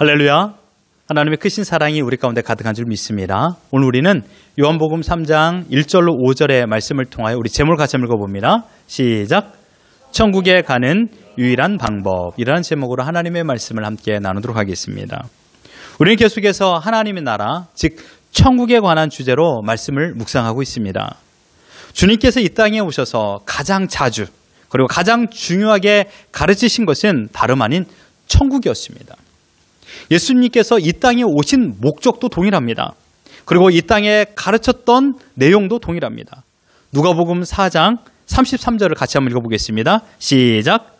할렐루야. 하나님의 크신 사랑이 우리 가운데 가득한 줄 믿습니다. 오늘 우리는 요한복음 3장 1절로 5절의 말씀을 통하여 우리 제목을 같이 읽어봅니다. 시작. 천국에 가는 유일한 방법이라는 제목으로 하나님의 말씀을 함께 나누도록 하겠습니다. 우리는 계속해서 하나님의 나라, 즉 천국에 관한 주제로 말씀을 묵상하고 있습니다. 주님께서 이 땅에 오셔서 가장 자주 그리고 가장 중요하게 가르치신 것은 다름 아닌 천국이었습니다. 예수님께서 이 땅에 오신 목적도 동일합니다. 그리고 이 땅에 가르쳤던 내용도 동일합니다. 누가복음 4장 33절을 같이 한번 읽어보겠습니다. 시작.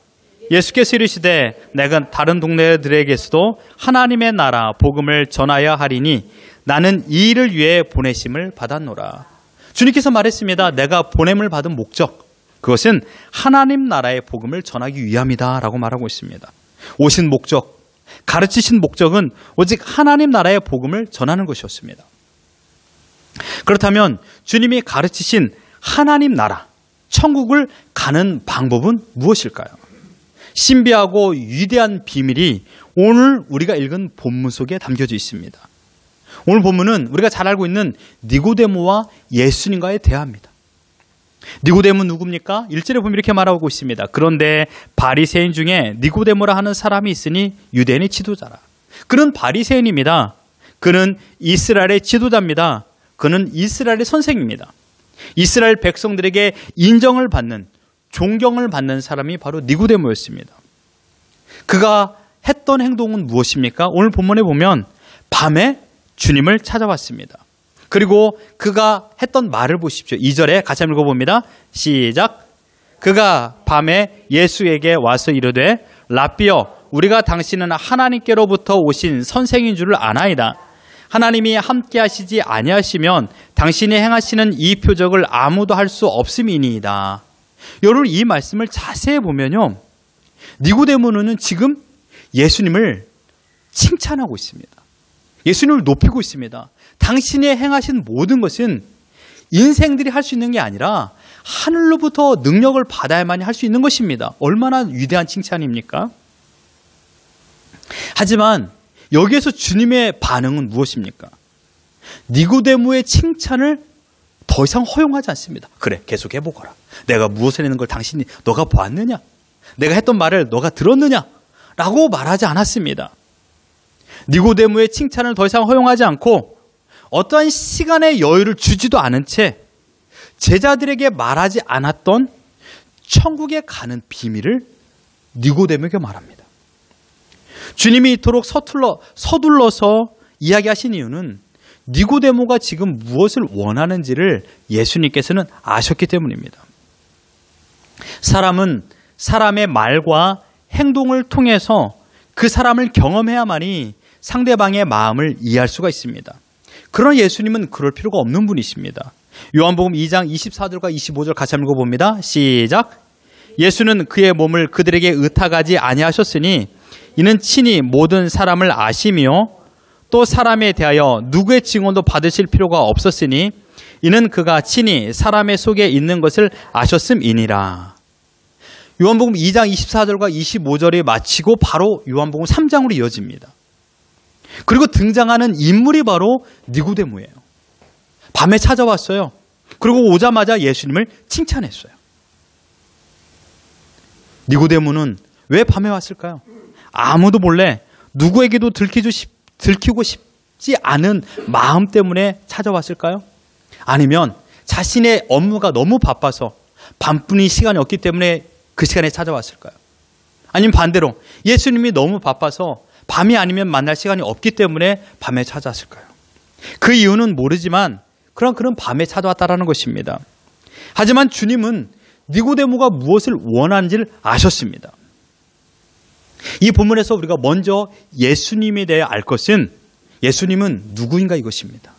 예수께서 이르시되 내가 다른 동네들에게서도 하나님의 나라 복음을 전하여 하리니 나는 이 일을 위해 보내심을 받았노라. 주님께서 말했습니다. 내가 보냄을 받은 목적, 그것은 하나님 나라의 복음을 전하기 위함이다 라고 말하고 있습니다. 오신 목적, 가르치신 목적은 오직 하나님 나라의 복음을 전하는 것이었습니다. 그렇다면 주님이 가르치신 하나님 나라, 천국을 가는 방법은 무엇일까요? 신비하고 위대한 비밀이 오늘 우리가 읽은 본문 속에 담겨져 있습니다. 오늘 본문은 우리가 잘 알고 있는 니고데모와 예수님과의 대화입니다. 니고데모는 누굽니까? 1절에 보면 이렇게 말하고 있습니다. 그런데 바리새인 중에 니고데모라 하는 사람이 있으니 유대인의 지도자라. 그는 바리새인입니다. 그는 이스라엘의 지도자입니다. 그는 이스라엘의 선생입니다. 이스라엘 백성들에게 인정을 받는, 존경을 받는 사람이 바로 니고데모였습니다. 그가 했던 행동은 무엇입니까? 오늘 본문에 보면 밤에 주님을 찾아왔습니다. 그리고 그가 했던 말을 보십시오. 2절에 같이 한번 읽어봅니다. 시작. 그가 밤에 예수에게 와서 이르되 라삐여 우리가 당신은 하나님께로부터 오신 선생인 줄을 아나이다. 하나님이 함께 하시지 아니하시면 당신이 행하시는 이 표적을 아무도 할 수 없음이니이다. 여러분 이 말씀을 자세히 보면요, 니고데모는 지금 예수님을 칭찬하고 있습니다. 예수님을 높이고 있습니다. 당신이 행하신 모든 것은 인생들이 할 수 있는 게 아니라 하늘로부터 능력을 받아야만 할 수 있는 것입니다. 얼마나 위대한 칭찬입니까? 하지만 여기에서 주님의 반응은 무엇입니까? 니고데모의 칭찬을 더 이상 허용하지 않습니다. 그래, 계속 해보거라. 내가 무엇을 했는 걸 당신이 너가 보았느냐? 내가 했던 말을 너가 들었느냐? 라고 말하지 않았습니다. 니고데모의 칭찬을 더 이상 허용하지 않고 어떠한 시간의 여유를 주지도 않은 채 제자들에게 말하지 않았던 천국에 가는 비밀을 니고데모에게 말합니다. 주님이 이토록 서둘러서 이야기하신 이유는 니고데모가 지금 무엇을 원하는지를 예수님께서는 아셨기 때문입니다. 사람은 사람의 말과 행동을 통해서 그 사람을 경험해야만이 상대방의 마음을 이해할 수가 있습니다. 그러나 예수님은 그럴 필요가 없는 분이십니다. 요한복음 2장 24절과 25절 같이 한번 읽어봅니다. 시작. 예수는 그의 몸을 그들에게 의탁하지 아니하셨으니 이는 친히 모든 사람을 아시며 또 사람에 대하여 누구의 증언도 받으실 필요가 없었으니 이는 그가 친히 사람의 속에 있는 것을 아셨음이니라. 요한복음 2장 24절과 25절이 마치고 바로 요한복음 3장으로 이어집니다. 그리고 등장하는 인물이 바로 니고데모예요. 밤에 찾아왔어요. 그리고 오자마자 예수님을 칭찬했어요. 니고데모는 왜 밤에 왔을까요? 아무도 몰래 누구에게도 들키고 싶지 않은 마음 때문에 찾아왔을까요? 아니면 자신의 업무가 너무 바빠서 밤뿐이 시간이 없기 때문에 그 시간에 찾아왔을까요? 아니면 반대로 예수님이 너무 바빠서 밤이 아니면 만날 시간이 없기 때문에 밤에 찾아왔을까요? 그 이유는 모르지만 그런 밤에 찾아왔다라는 것입니다. 하지만 주님은 니고데모가 무엇을 원하는지를 아셨습니다. 이 본문에서 우리가 먼저 예수님에 대해 알 것은 예수님은 누구인가 이것입니다.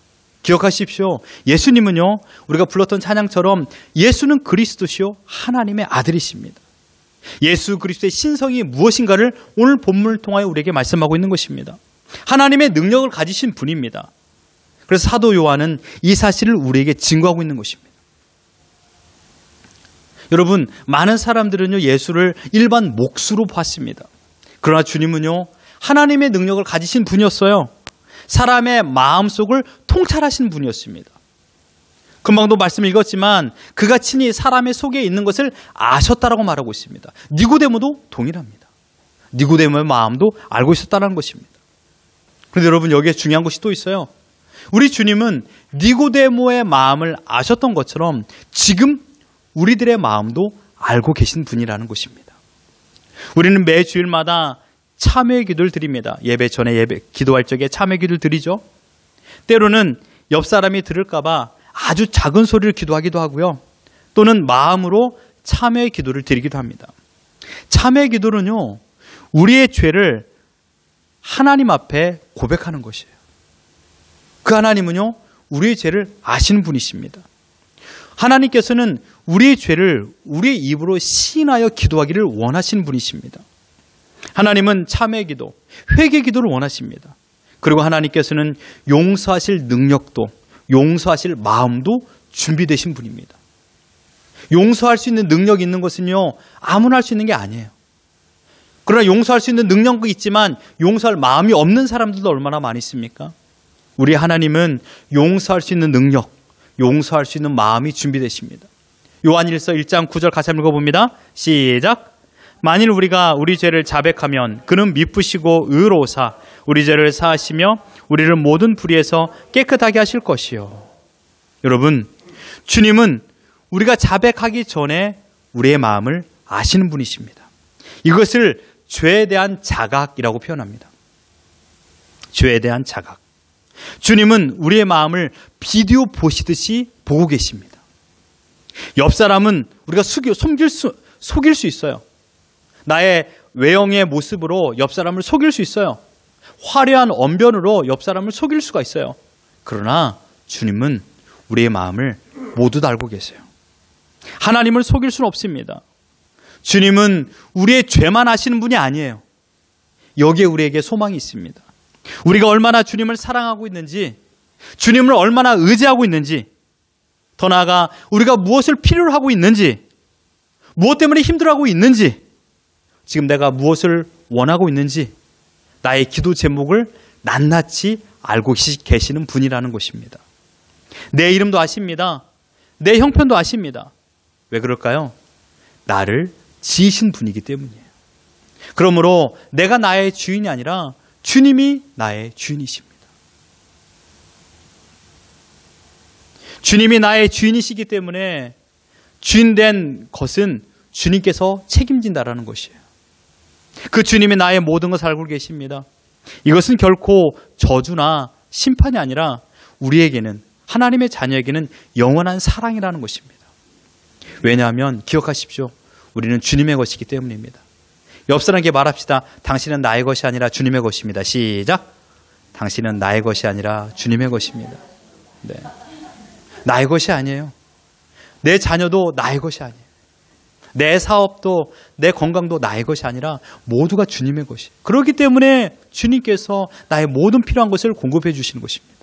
기억하십시오. 예수님은요, 우리가 불렀던 찬양처럼 예수는 그리스도시요 하나님의 아들이십니다. 예수 그리스도의 신성이 무엇인가를 오늘 본문을 통하여 우리에게 말씀하고 있는 것입니다. 하나님의 능력을 가지신 분입니다. 그래서 사도 요한은 이 사실을 우리에게 증거하고 있는 것입니다. 여러분, 많은 사람들은요 예수를 일반 몫으로 봤습니다. 그러나 주님은요 하나님의 능력을 가지신 분이었어요. 사람의 마음속을 통찰하신 분이었습니다. 금방도 말씀 읽었지만 그가 친히 사람의 속에 있는 것을 아셨다라고 말하고 있습니다. 니고데모도 동일합니다. 니고데모의 마음도 알고 있었다는 것입니다. 그런데 여러분, 여기에 중요한 것이 또 있어요. 우리 주님은 니고데모의 마음을 아셨던 것처럼 지금 우리들의 마음도 알고 계신 분이라는 것입니다. 우리는 매 주일마다 참회 기도를 드립니다. 예배 전에 기도할 적에 참회 기도를 드리죠. 때로는 옆 사람이 들을까 봐 아주 작은 소리를 기도하기도 하고요. 또는 마음으로 참회 기도를 드리기도 합니다. 참회 기도는요, 우리의 죄를 하나님 앞에 고백하는 것이에요. 그 하나님은요, 우리의 죄를 아시는 분이십니다. 하나님께서는 우리의 죄를 우리의 입으로 시인하여 기도하기를 원하시는 분이십니다. 하나님은 참회 기도, 회개 기도를 원하십니다. 그리고 하나님께서는 용서하실 능력도, 용서하실 마음도 준비되신 분입니다. 용서할 수 있는 능력이 있는 것은요, 아무나 할 수 있는 게 아니에요. 그러나 용서할 수 있는 능력도 있지만 용서할 마음이 없는 사람들도 얼마나 많이 있습니까? 우리 하나님은 용서할 수 있는 능력, 용서할 수 있는 마음이 준비되십니다. 요한일서 1장 9절 같이 한번 읽어봅니다. 시작. 만일 우리가 우리 죄를 자백하면 그는 미쁘시고 의로우사 우리 죄를 사하시며 우리를 모든 불의에서 깨끗하게 하실 것이요. 여러분, 주님은 우리가 자백하기 전에 우리의 마음을 아시는 분이십니다. 이것을 죄에 대한 자각이라고 표현합니다. 죄에 대한 자각. 주님은 우리의 마음을 비디오 보시듯이 보고 계십니다. 옆 사람은 우리가 속일 수 있어요. 나의 외형의 모습으로 옆 사람을 속일 수 있어요. 화려한 언변으로 옆 사람을 속일 수가 있어요. 그러나 주님은 우리의 마음을 모두 다 알고 계세요. 하나님을 속일 수는 없습니다. 주님은 우리의 죄만 아시는 분이 아니에요. 여기에 우리에게 소망이 있습니다. 우리가 얼마나 주님을 사랑하고 있는지, 주님을 얼마나 의지하고 있는지, 더 나아가 우리가 무엇을 필요로 하고 있는지, 무엇 때문에 힘들어하고 있는지, 지금 내가 무엇을 원하고 있는지 나의 기도 제목을 낱낱이 알고 계시는 분이라는 것입니다. 내 이름도 아십니다. 내 형편도 아십니다. 왜 그럴까요? 나를 지으신 분이기 때문이에요. 그러므로 내가 나의 주인이 아니라 주님이 나의 주인이십니다. 주님이 나의 주인이시기 때문에 주인된 것은 주님께서 책임진다라는 것이에요. 그 주님이 나의 모든 것을 알고 계십니다. 이것은 결코 저주나 심판이 아니라 우리에게는, 하나님의 자녀에게는 영원한 사랑이라는 것입니다. 왜냐하면 기억하십시오. 우리는 주님의 것이기 때문입니다. 옆 사람에게 말합시다. 당신은 나의 것이 아니라 주님의 것입니다. 시작. 당신은 나의 것이 아니라 주님의 것입니다. 네. 나의 것이 아니에요. 내 자녀도 나의 것이 아니에요. 내 사업도, 내 건강도 나의 것이 아니라 모두가 주님의 것이에요. 그렇기 때문에 주님께서 나의 모든 필요한 것을 공급해 주시는 것입니다.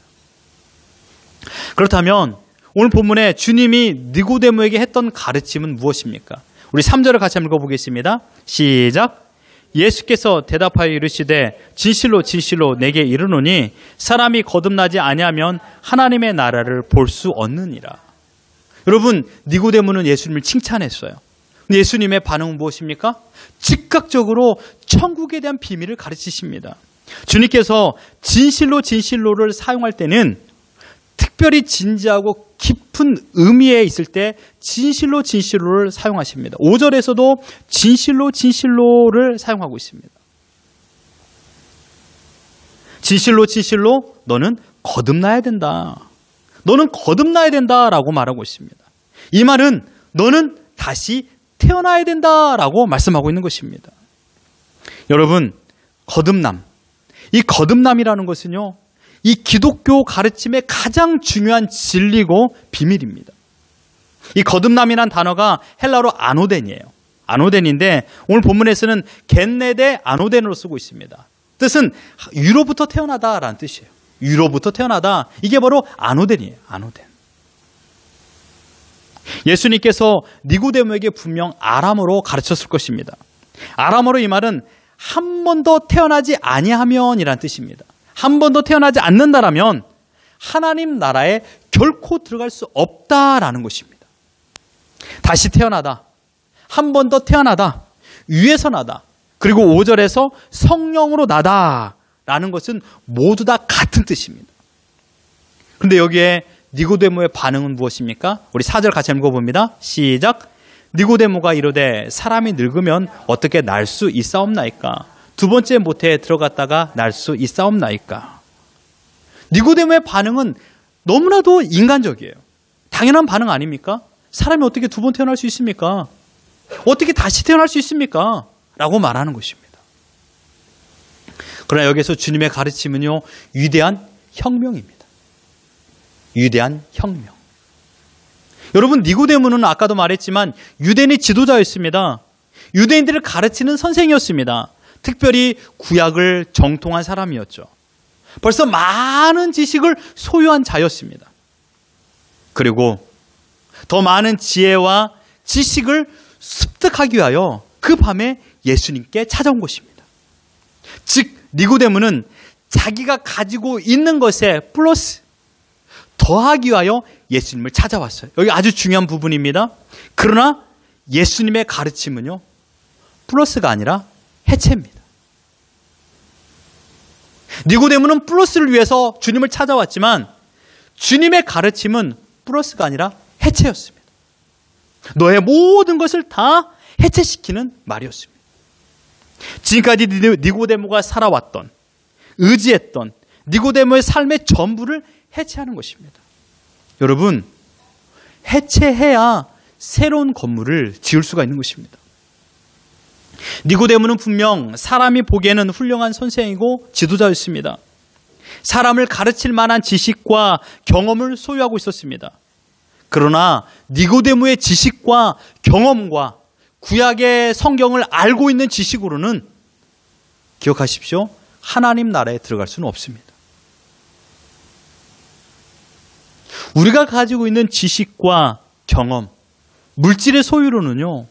그렇다면 오늘 본문에 주님이 니고데모에게 했던 가르침은 무엇입니까? 우리 3절을 같이 한번 읽어보겠습니다. 시작. 예수께서 대답하여 이르시되 진실로 진실로 내게 이르노니 사람이 거듭나지 아니하면 하나님의 나라를 볼 수 없느니라. 여러분, 니고데모는 예수님을 칭찬했어요. 예수님의 반응은 무엇입니까? 즉각적으로 천국에 대한 비밀을 가르치십니다. 주님께서 진실로 진실로를 사용할 때는 특별히 진지하고 깊은 의미에 있을 때 진실로 진실로를 사용하십니다. 5절에서도 진실로 진실로를 사용하고 있습니다. 진실로 진실로 너는 거듭나야 된다. 너는 거듭나야 된다라고 말하고 있습니다. 이 말은 너는 다시 태어나야 된다라고 말씀하고 있는 것입니다. 여러분, 거듭남. 이 거듭남이라는 것은요, 이 기독교 가르침의 가장 중요한 진리고 비밀입니다. 이 거듭남이란 단어가 헬라어로 아노덴이에요. 아노덴인데 오늘 본문에서는 겟네데 아노덴으로 쓰고 있습니다. 뜻은 위로부터 태어나다라는 뜻이에요. 위로부터 태어나다. 이게 바로 아노덴이에요. 아노덴. 예수님께서 니고데모에게 분명 아람어로 가르쳤을 것입니다. 아람어로 이 말은 한 번 더 태어나지 아니하면이란 뜻입니다. 한 번 더 태어나지 않는다라면 하나님 나라에 결코 들어갈 수 없다라는 것입니다. 다시 태어나다, 한 번 더 태어나다, 위에서 나다, 그리고 5절에서 성령으로 나다라는 것은 모두 다 같은 뜻입니다. 그런데 여기에 니고데모의 반응은 무엇입니까? 우리 4절 같이 읽어봅니다. 시작. 니고데모가 이르되 사람이 늙으면 어떻게 날 수 있사옵나이까? 두 번째 모태에 들어갔다가 날 수 있사옵나이까? 니고데모의 반응은 너무나도 인간적이에요. 당연한 반응 아닙니까? 사람이 어떻게 두 번 태어날 수 있습니까? 어떻게 다시 태어날 수 있습니까? 라고 말하는 것입니다. 그러나 여기서 주님의 가르침은요, 위대한 혁명입니다. 위대한 혁명. 여러분, 니고데모는 아까도 말했지만 유대인의 지도자였습니다. 유대인들을 가르치는 선생이었습니다. 특별히 구약을 정통한 사람이었죠. 벌써 많은 지식을 소유한 자였습니다. 그리고 더 많은 지혜와 지식을 습득하기 위하여 그 밤에 예수님께 찾아온 것입니다. 즉 니고데모는 자기가 가지고 있는 것에 플러스 더하기 위하여 예수님을 찾아왔어요. 여기 아주 중요한 부분입니다. 그러나 예수님의 가르침은요, 플러스가 아니라 해체입니다. 니고데모는 플러스를 위해서 주님을 찾아왔지만 주님의 가르침은 플러스가 아니라 해체였습니다. 너의 모든 것을 다 해체시키는 말이었습니다. 지금까지 니고데모가 살아왔던, 의지했던 니고데모의 삶의 전부를 해체하는 것입니다. 여러분, 해체해야 새로운 건물을 지을 수가 있는 것입니다. 니고데모는 분명 사람이 보기에는 훌륭한 선생이고 지도자였습니다. 사람을 가르칠 만한 지식과 경험을 소유하고 있었습니다. 그러나 니고데모의 지식과 경험과 구약의 성경을 알고 있는 지식으로는 기억하십시오. 하나님 나라에 들어갈 수는 없습니다. 우리가 가지고 있는 지식과 경험, 물질의 소유로는요,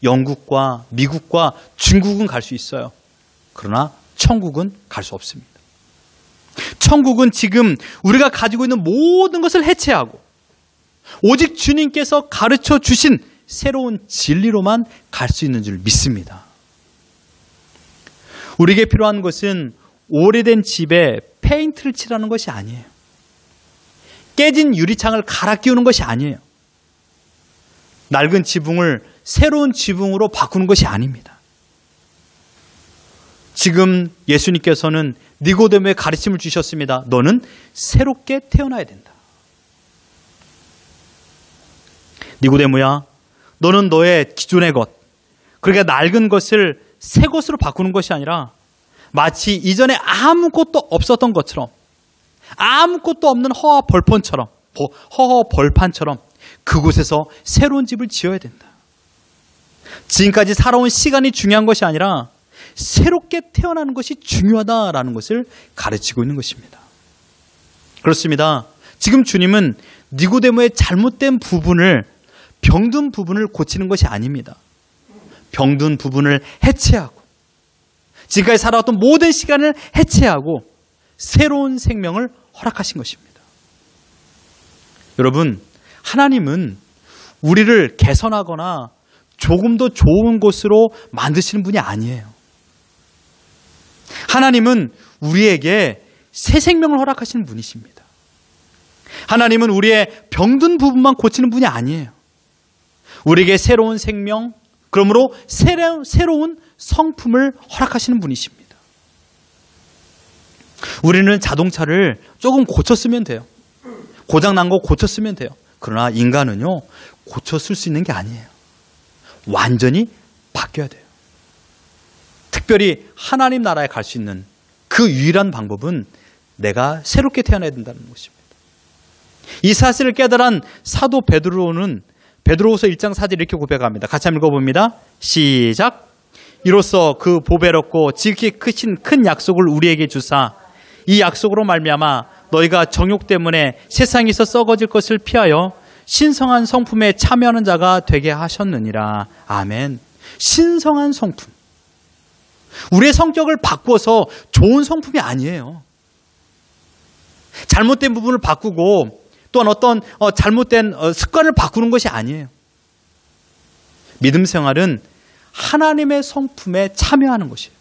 영국과 미국과 중국은 갈 수 있어요. 그러나 천국은 갈 수 없습니다. 천국은 지금 우리가 가지고 있는 모든 것을 해체하고 오직 주님께서 가르쳐 주신 새로운 진리로만 갈 수 있는 줄 믿습니다. 우리에게 필요한 것은 오래된 집에 페인트를 칠하는 것이 아니에요. 깨진 유리창을 갈아 끼우는 것이 아니에요. 낡은 지붕을 새로운 지붕으로 바꾸는 것이 아닙니다. 지금 예수님께서는 니고데모의 가르침을 주셨습니다. 너는 새롭게 태어나야 된다. 니고데모야, 너는 너의 기존의 것, 그러니까 낡은 것을 새 것으로 바꾸는 것이 아니라 마치 이전에 아무것도 없었던 것처럼, 아무것도 없는 허허 벌판처럼 그곳에서 새로운 집을 지어야 된다. 지금까지 살아온 시간이 중요한 것이 아니라 새롭게 태어나는 것이 중요하다라는 것을 가르치고 있는 것입니다. 그렇습니다. 지금 주님은 니고데모의 잘못된 부분을, 병든 부분을 고치는 것이 아닙니다. 병든 부분을 해체하고 지금까지 살아왔던 모든 시간을 해체하고 새로운 생명을 허락하신 것입니다. 여러분, 하나님은 우리를 개선하거나 조금 더 좋은 곳으로 만드시는 분이 아니에요. 하나님은 우리에게 새 생명을 허락하시는 분이십니다. 하나님은 우리의 병든 부분만 고치는 분이 아니에요. 우리에게 새로운 생명, 그러므로 새로운 성품을 허락하시는 분이십니다. 우리는 자동차를 조금 고쳤으면 돼요. 고장난 거 고쳤으면 돼요. 그러나 인간은요, 고쳤을 수 있는 게 아니에요. 완전히 바뀌어야 돼요. 특별히 하나님 나라에 갈 수 있는 그 유일한 방법은 내가 새롭게 태어나야 된다는 것입니다. 이 사실을 깨달은 사도 베드로는 베드로후서 1장 4절 이렇게 고백합니다. 같이 한번 읽어봅니다. 시작. 이로써 그 보배롭고 지극히 크신 큰 약속을 우리에게 주사 이 약속으로 말미암아 너희가 정욕 때문에 세상에서 썩어질 것을 피하여 신성한 성품에 참여하는 자가 되게 하셨느니라. 아멘. 신성한 성품. 우리의 성격을 바꿔서 좋은 성품이 아니에요. 잘못된 부분을 바꾸고 또한 어떤 잘못된 습관을 바꾸는 것이 아니에요. 믿음 생활은 하나님의 성품에 참여하는 것이에요.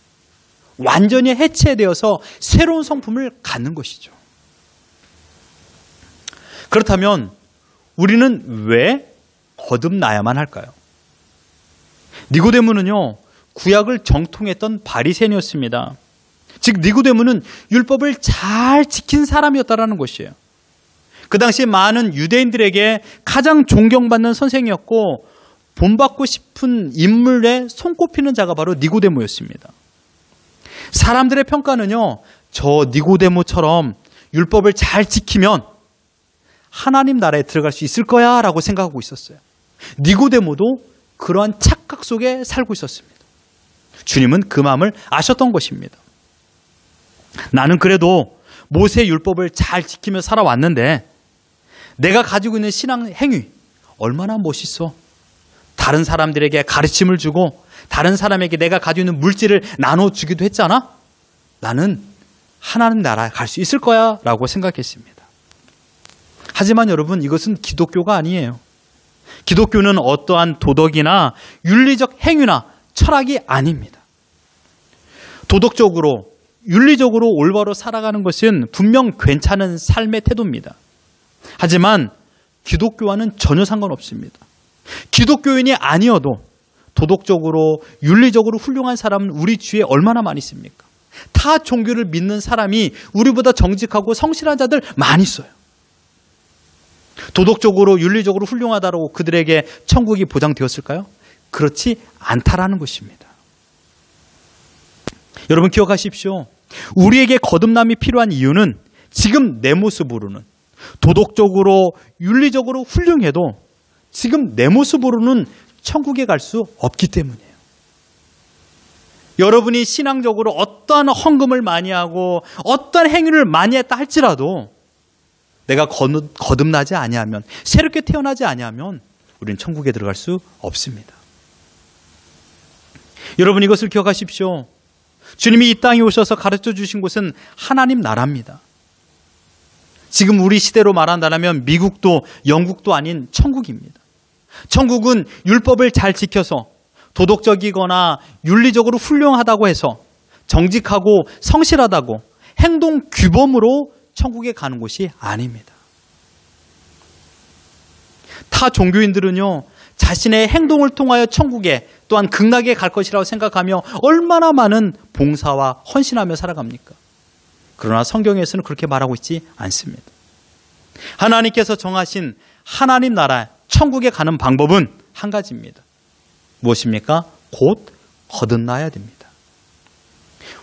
완전히 해체되어서 새로운 성품을 갖는 것이죠. 그렇다면 우리는 왜 거듭나야만 할까요? 니고데모는요, 구약을 정통했던 바리새인이었습니다. 즉 니고데모는 율법을 잘 지킨 사람이었다라는 것이에요. 그 당시 많은 유대인들에게 가장 존경받는 선생이었고 본받고 싶은 인물에 손꼽히는 자가 바로 니고데모였습니다. 사람들의 평가는요, 저 니고데모처럼 율법을 잘 지키면 하나님 나라에 들어갈 수 있을 거야 라고 생각하고 있었어요. 니고데모도 그러한 착각 속에 살고 있었습니다. 주님은 그 마음을 아셨던 것입니다. 나는 그래도 모세 율법을 잘 지키며 살아왔는데 내가 가지고 있는 신앙 행위 얼마나 멋있어. 다른 사람들에게 가르침을 주고 다른 사람에게 내가 가지고 있는 물질을 나눠주기도 했잖아. 나는 하나님 나라에 갈 수 있을 거야 라고 생각했습니다. 하지만 여러분, 이것은 기독교가 아니에요. 기독교는 어떠한 도덕이나 윤리적 행위나 철학이 아닙니다. 도덕적으로, 윤리적으로 올바로 살아가는 것은 분명 괜찮은 삶의 태도입니다. 하지만 기독교와는 전혀 상관없습니다. 기독교인이 아니어도 도덕적으로, 윤리적으로 훌륭한 사람은 우리 주위에 얼마나 많이 있습니까? 타 종교를 믿는 사람이 우리보다 정직하고 성실한 자들 많이 있어요. 도덕적으로, 윤리적으로 훌륭하다고 그들에게 천국이 보장되었을까요? 그렇지 않다라는 것입니다. 여러분 기억하십시오. 우리에게 거듭남이 필요한 이유는 지금 내 모습으로는 도덕적으로, 윤리적으로 훌륭해도 지금 내 모습으로는 천국에 갈 수 없기 때문이에요. 여러분이 신앙적으로 어떠한 헌금을 많이 하고 어떠한 행위를 많이 했다 할지라도 내가 거듭나지 아니하면, 새롭게 태어나지 아니하면 우리는 천국에 들어갈 수 없습니다. 여러분 이것을 기억하십시오. 주님이 이 땅에 오셔서 가르쳐 주신 곳은 하나님 나라입니다. 지금 우리 시대로 말한다면 미국도 영국도 아닌 천국입니다. 천국은 율법을 잘 지켜서 도덕적이거나 윤리적으로 훌륭하다고 해서 정직하고 성실하다고 행동 규범으로 천국에 가는 곳이 아닙니다. 타 종교인들은요, 자신의 행동을 통하여 천국에 또한 극락에 갈 것이라고 생각하며 얼마나 많은 봉사와 헌신하며 살아갑니까? 그러나 성경에서는 그렇게 말하고 있지 않습니다. 하나님께서 정하신 하나님 나라 천국에 가는 방법은 한 가지입니다. 무엇입니까? 곧 거듭나야 됩니다.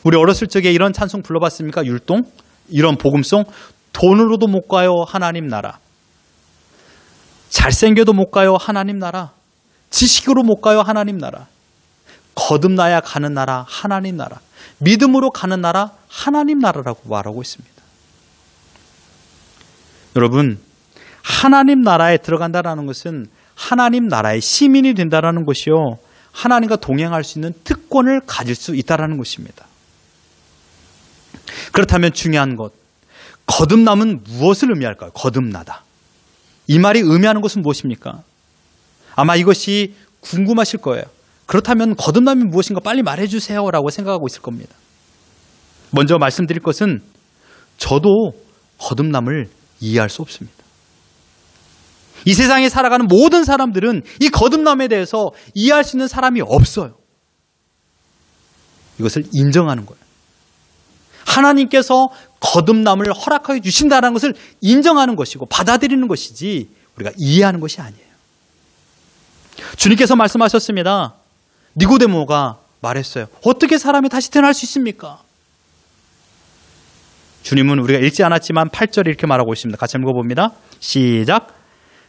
우리 어렸을 적에 이런 찬송 불러봤습니까? 율동? 이런 복음송? 돈으로도 못 가요 하나님 나라. 잘생겨도 못 가요 하나님 나라. 지식으로 못 가요 하나님 나라. 거듭나야 가는 나라 하나님 나라. 믿음으로 가는 나라 하나님 나라라고 말하고 있습니다. 여러분, 하나님 나라에 들어간다는 것은 하나님 나라의 시민이 된다는 것이요, 하나님과 동행할 수 있는 특권을 가질 수 있다는 것입니다. 그렇다면 중요한 것, 거듭남은 무엇을 의미할까요? 거듭나다. 이 말이 의미하는 것은 무엇입니까? 아마 이것이 궁금하실 거예요. 그렇다면 거듭남이 무엇인가 빨리 말해주세요 라고 생각하고 있을 겁니다. 먼저 말씀드릴 것은 저도 거듭남을 이해할 수 없습니다. 이 세상에 살아가는 모든 사람들은 이 거듭남에 대해서 이해할 수 있는 사람이 없어요. 이것을 인정하는 거예요. 하나님께서 거듭남을 허락하여 주신다는 것을 인정하는 것이고 받아들이는 것이지 우리가 이해하는 것이 아니에요. 주님께서 말씀하셨습니다. 니고데모가 말했어요. 어떻게 사람이 다시 태어날 수 있습니까? 주님은 우리가 읽지 않았지만 8절에 이렇게 말하고 있습니다. 같이 읽어봅니다. 시작.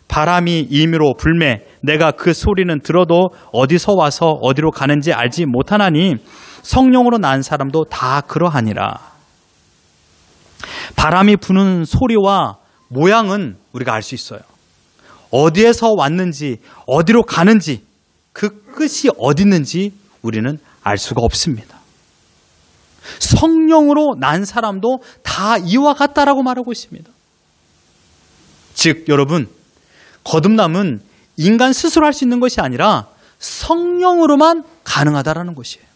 바람이 임의로 불매 내가 그 소리는 들어도 어디서 와서 어디로 가는지 알지 못하나니 성령으로 난 사람도 다 그러하니라. 바람이 부는 소리와 모양은 우리가 알 수 있어요. 어디에서 왔는지 어디로 가는지 그 끝이 어디 있는지 우리는 알 수가 없습니다. 성령으로 난 사람도 다 이와 같다라고 말하고 있습니다. 즉 여러분, 거듭남은 인간 스스로 할 수 있는 것이 아니라 성령으로만 가능하다라는 것이에요.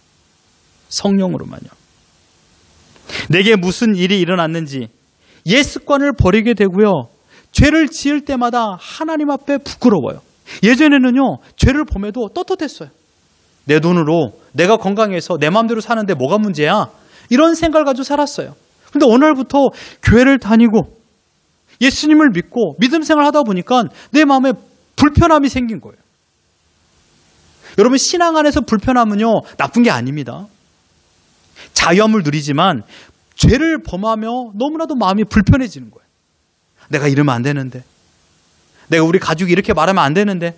성령으로만요. 내게 무슨 일이 일어났는지 옛 습관을 버리게 되고요. 죄를 지을 때마다 하나님 앞에 부끄러워요. 예전에는요, 죄를 범해도 떳떳했어요. 내 돈으로 내가 건강해서 내 마음대로 사는데 뭐가 문제야? 이런 생각을 가지고 살았어요. 그런데 어느 날부터 교회를 다니고 예수님을 믿고 믿음 생활을 하다 보니까 내 마음에 불편함이 생긴 거예요. 여러분, 신앙 안에서 불편함은요, 나쁜 게 아닙니다. 자유함을 누리지만 죄를 범하며 너무나도 마음이 불편해지는 거예요. 내가 이러면 안 되는데, 내가 우리 가족이 이렇게 말하면 안 되는데,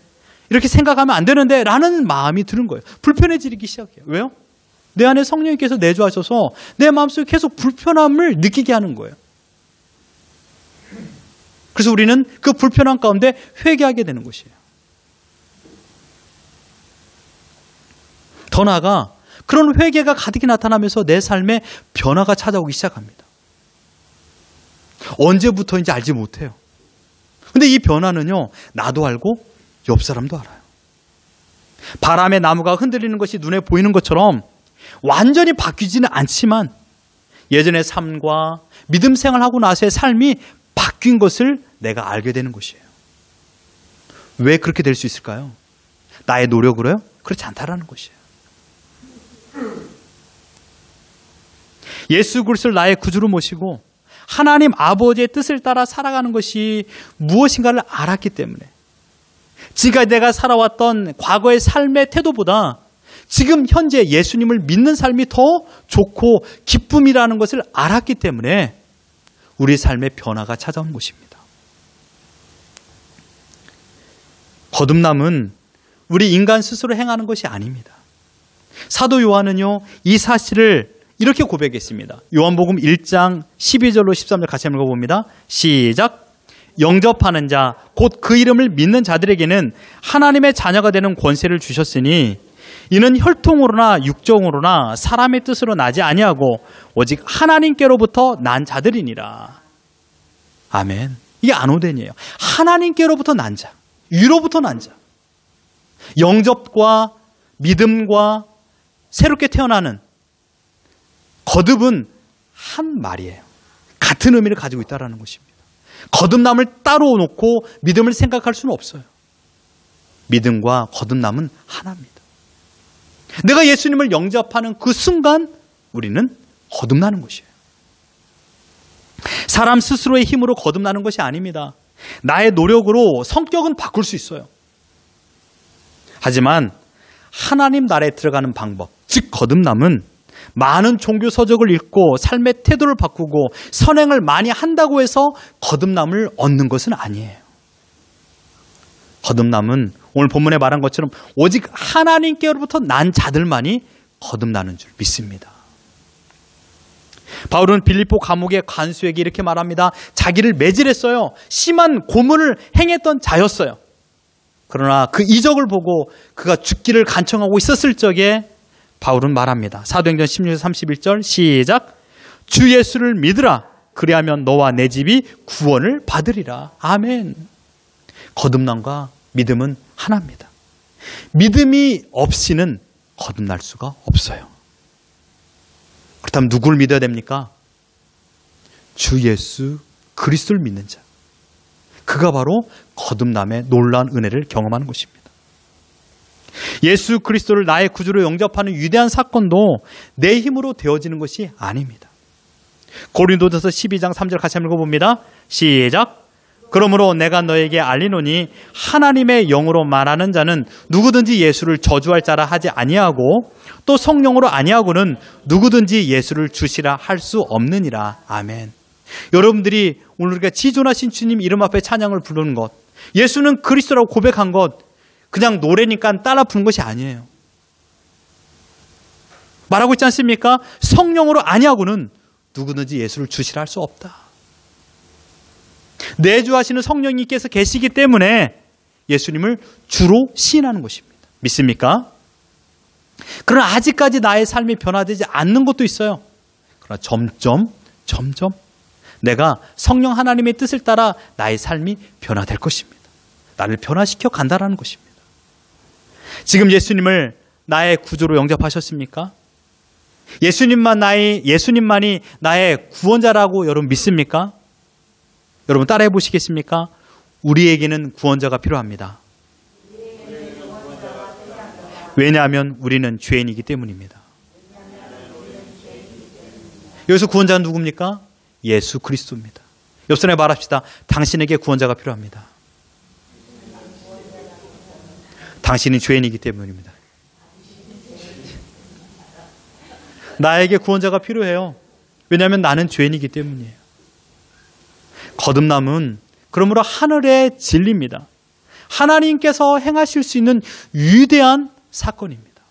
이렇게 생각하면 안 되는데 라는 마음이 드는 거예요. 불편해지기 시작해요. 왜요? 내 안에 성령님께서 내주하셔서 내 마음속에 계속 불편함을 느끼게 하는 거예요. 그래서 우리는 그 불편함 가운데 회개하게 되는 것이에요. 더 나아가 그런 회개가 가득히 나타나면서 내 삶에 변화가 찾아오기 시작합니다. 언제부터인지 알지 못해요. 근데 이 변화는요, 나도 알고 옆 사람도 알아요. 바람에 나무가 흔들리는 것이 눈에 보이는 것처럼 완전히 바뀌지는 않지만 예전의 삶과 믿음 생활하고 나서의 삶이 바뀐 것을 내가 알게 되는 것이에요. 왜 그렇게 될 수 있을까요? 나의 노력으로요? 그렇지 않다라는 것이에요. 예수 그리스도를 나의 구주로 모시고 하나님 아버지의 뜻을 따라 살아가는 것이 무엇인가를 알았기 때문에, 지금까지 내가 살아왔던 과거의 삶의 태도보다 지금 현재 예수님을 믿는 삶이 더 좋고 기쁨이라는 것을 알았기 때문에 우리 삶의 변화가 찾아온 것입니다. 거듭남은 우리 인간 스스로 행하는 것이 아닙니다. 사도 요한은요, 이 사실을 이렇게 고백했습니다. 요한복음 1장 12절로 13절 같이 한번 읽어봅니다. 시작. 영접하는 자, 곧 그 이름을 믿는 자들에게는 하나님의 자녀가 되는 권세를 주셨으니 이는 혈통으로나 육정으로나 사람의 뜻으로 나지 아니하고 오직 하나님께로부터 난 자들이니라. 아멘. 이게 아노덴이에요. 하나님께로부터 난 자, 위로부터 난 자. 영접과 믿음과 새롭게 태어나는 거듭은 한 말이에요. 같은 의미를 가지고 있다는 것입니다. 거듭남을 따로 놓고 믿음을 생각할 수는 없어요. 믿음과 거듭남은 하나입니다. 내가 예수님을 영접하는 그 순간 우리는 거듭나는 것이에요. 사람 스스로의 힘으로 거듭나는 것이 아닙니다. 나의 노력으로 성격은 바꿀 수 있어요. 하지만 하나님 나라에 들어가는 방법, 즉 거듭남은 많은 종교 서적을 읽고 삶의 태도를 바꾸고 선행을 많이 한다고 해서 거듭남을 얻는 것은 아니에요. 거듭남은 오늘 본문에 말한 것처럼 오직 하나님께로부터 난 자들만이 거듭나는 줄 믿습니다. 바울은 빌립보 감옥의 관수에게 이렇게 말합니다. 자기를 매질했어요. 심한 고문을 행했던 자였어요. 그러나 그 이적을 보고 그가 죽기를 간청하고 있었을 적에 바울은 말합니다. 사도행전 16절 31절 시작. 주 예수를 믿으라. 그리하면 너와 내 집이 구원을 받으리라. 아멘. 거듭남과 믿음은 하나입니다. 믿음이 없이는 거듭날 수가 없어요. 그렇다면 누구를 믿어야 됩니까? 주 예수 그리스도를 믿는 자. 그가 바로 거듭남의 놀라운 은혜를 경험하는 것입니다. 예수 그리스도를 나의 구주로 영접하는 위대한 사건도 내 힘으로 되어지는 것이 아닙니다. 고린도전서 12장 3절 같이 한번 읽어봅니다. 시작. 그러므로 내가 너에게 알리노니 하나님의 영으로 말하는 자는 누구든지 예수를 저주할 자라 하지 아니하고 또 성령으로 아니하고는 누구든지 예수를 주시라 할 수 없느니라. 아멘. 여러분들이 오늘 우리가 지존하신 주님 이름 앞에 찬양을 부르는 것, 예수는 그리스도라고 고백한 것, 그냥 노래니까 따라 부른 것이 아니에요. 말하고 있지 않습니까? 성령으로 아니하고는 누구든지 예수를 주시라 할 수 없다. 내주하시는 성령님께서 계시기 때문에 예수님을 주로 시인하는 것입니다. 믿습니까? 그러나 아직까지 나의 삶이 변화되지 않는 것도 있어요. 그러나 점점 내가 성령 하나님의 뜻을 따라 나의 삶이 변화될 것입니다. 나를 변화시켜 간다라는 것입니다. 지금 예수님을 나의 구주로 영접하셨습니까? 예수님만이 나의 구원자라고 여러분 믿습니까? 여러분 따라해 보시겠습니까? 우리에게는 구원자가 필요합니다. 왜냐하면 우리는 죄인이기 때문입니다. 여기서 구원자는 누굽니까? 예수 그리스도입니다. 옆 사람에 말합시다. 당신에게 구원자가 필요합니다. 당신은 죄인이기 때문입니다. 나에게 구원자가 필요해요. 왜냐하면 나는 죄인이기 때문이에요. 거듭남은 그러므로 하늘의 진리입니다. 하나님께서 행하실 수 있는 위대한 사건입니다.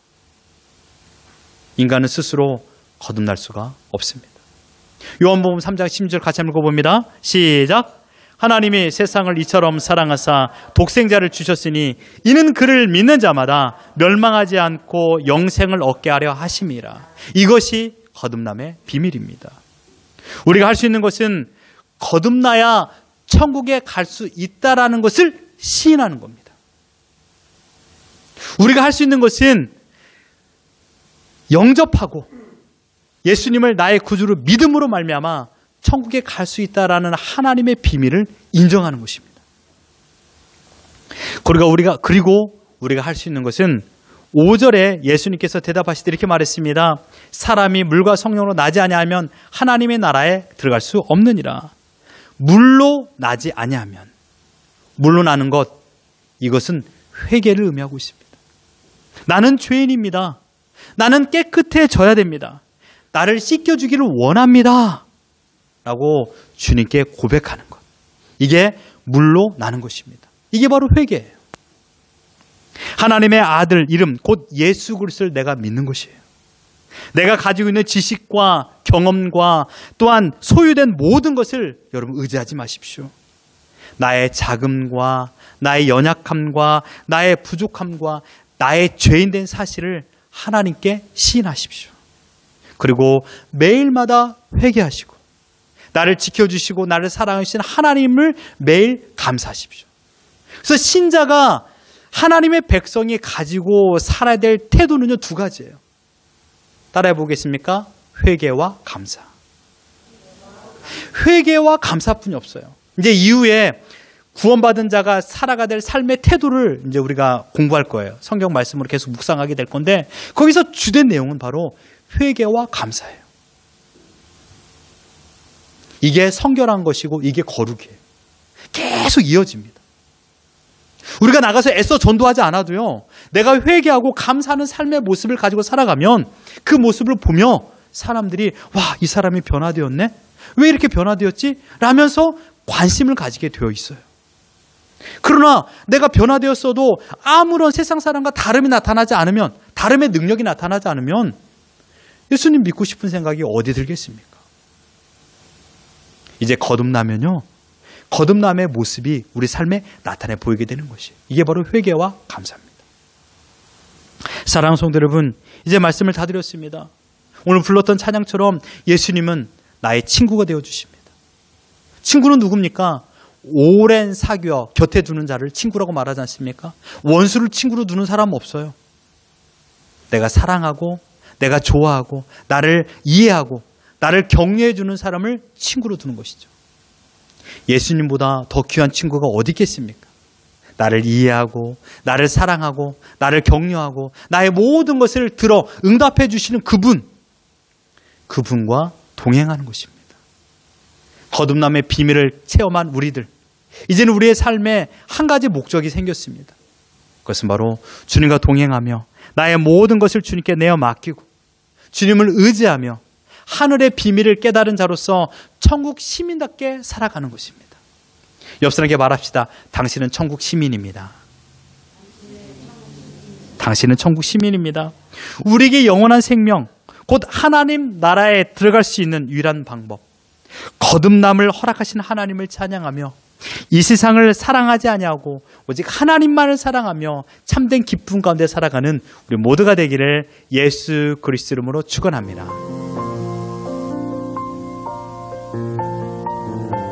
인간은 스스로 거듭날 수가 없습니다. 요한복음 3장 16절 같이 한번 읽어봅니다. 시작. 하나님이 세상을 이처럼 사랑하사 독생자를 주셨으니 이는 그를 믿는 자마다 멸망하지 않고 영생을 얻게 하려 하심이라. 이것이 거듭남의 비밀입니다. 우리가 할 수 있는 것은 거듭나야 천국에 갈 수 있다라는 것을 시인하는 겁니다. 우리가 할 수 있는 것은 영접하고 예수님을 나의 구주로 믿음으로 말미암아 천국에 갈 수 있다라는 하나님의 비밀을 인정하는 것입니다. 그리고 우리가 할 수 있는 것은 5절에 예수님께서 대답하시되 이렇게 말했습니다. 사람이 물과 성령으로 나지 아니하면 하나님의 나라에 들어갈 수 없느니라. 물로 나지 아니하면, 물로 나는 것, 이것은 회개를 의미하고 있습니다. 나는 죄인입니다. 나는 깨끗해져야 됩니다. 나를 씻겨주기를 원합니다. 라고 주님께 고백하는 것. 이게 물로 나는 것입니다. 이게 바로 회개예요. 하나님의 아들 이름 곧 예수 그리스도를 내가 믿는 것이에요. 내가 가지고 있는 지식과 경험과 또한 소유된 모든 것을 여러분 의지하지 마십시오. 나의 자금과 나의 연약함과 나의 부족함과 나의 죄인된 사실을 하나님께 시인하십시오. 그리고 매일마다 회개하시고 나를 지켜주시고 나를 사랑하시는 하나님을 매일 감사하십시오. 그래서 신자가 하나님의 백성이 가지고 살아야 될 태도는요, 두 가지예요. 따라해 보겠습니까? 회개와 감사. 회개와 감사뿐이 없어요. 이제 이후에 구원받은 자가 살아가야 될 삶의 태도를 이제 우리가 공부할 거예요. 성경 말씀으로 계속 묵상하게 될 건데 거기서 주된 내용은 바로 회개와 감사예요. 이게 성결한 것이고 이게 거룩이에요. 계속 이어집니다. 우리가 나가서 애써 전도하지 않아도요, 내가 회개하고 감사하는 삶의 모습을 가지고 살아가면 그 모습을 보며 사람들이 와, 이 사람이 변화되었네? 왜 이렇게 변화되었지? 라면서 관심을 가지게 되어 있어요. 그러나 내가 변화되었어도 아무런 세상 사람과 다름이 나타나지 않으면, 다름의 능력이 나타나지 않으면 예수님 믿고 싶은 생각이 어디 들겠습니까? 이제 거듭나면요, 거듭남의 모습이 우리 삶에 나타내 보이게 되는 것이에요. 이게 바로 회개와 감사입니다. 사랑하는 성도 여러분, 이제 말씀을 다 드렸습니다. 오늘 불렀던 찬양처럼 예수님은 나의 친구가 되어주십니다. 친구는 누굽니까? 오랜 사귀어 곁에 두는 자를 친구라고 말하지 않습니까? 원수를 친구로 두는 사람은 없어요. 내가 사랑하고 내가 좋아하고 나를 이해하고 나를 격려해 주는 사람을 친구로 두는 것이죠. 예수님보다 더 귀한 친구가 어디 있겠습니까? 나를 이해하고 나를 사랑하고 나를 격려하고 나의 모든 것을 들어 응답해 주시는 그분과 동행하는 것입니다. 거듭남의 비밀을 체험한 우리들, 이제는 우리의 삶에 한 가지 목적이 생겼습니다. 그것은 바로 주님과 동행하며 나의 모든 것을 주님께 내어 맡기고 주님을 의지하며 하늘의 비밀을 깨달은 자로서 천국 시민답게 살아가는 것입니다. 옆 사람에게 말합시다. 당신은 천국 시민입니다. 당신은 천국 시민입니다. 우리에게 영원한 생명, 곧 하나님 나라에 들어갈 수 있는 유일한 방법, 거듭남을 허락하신 하나님을 찬양하며 이 세상을 사랑하지 아니하고 오직 하나님만을 사랑하며 참된 기쁨 가운데 살아가는 우리 모두가 되기를 예수 그리스도 이름으로 축원합니다.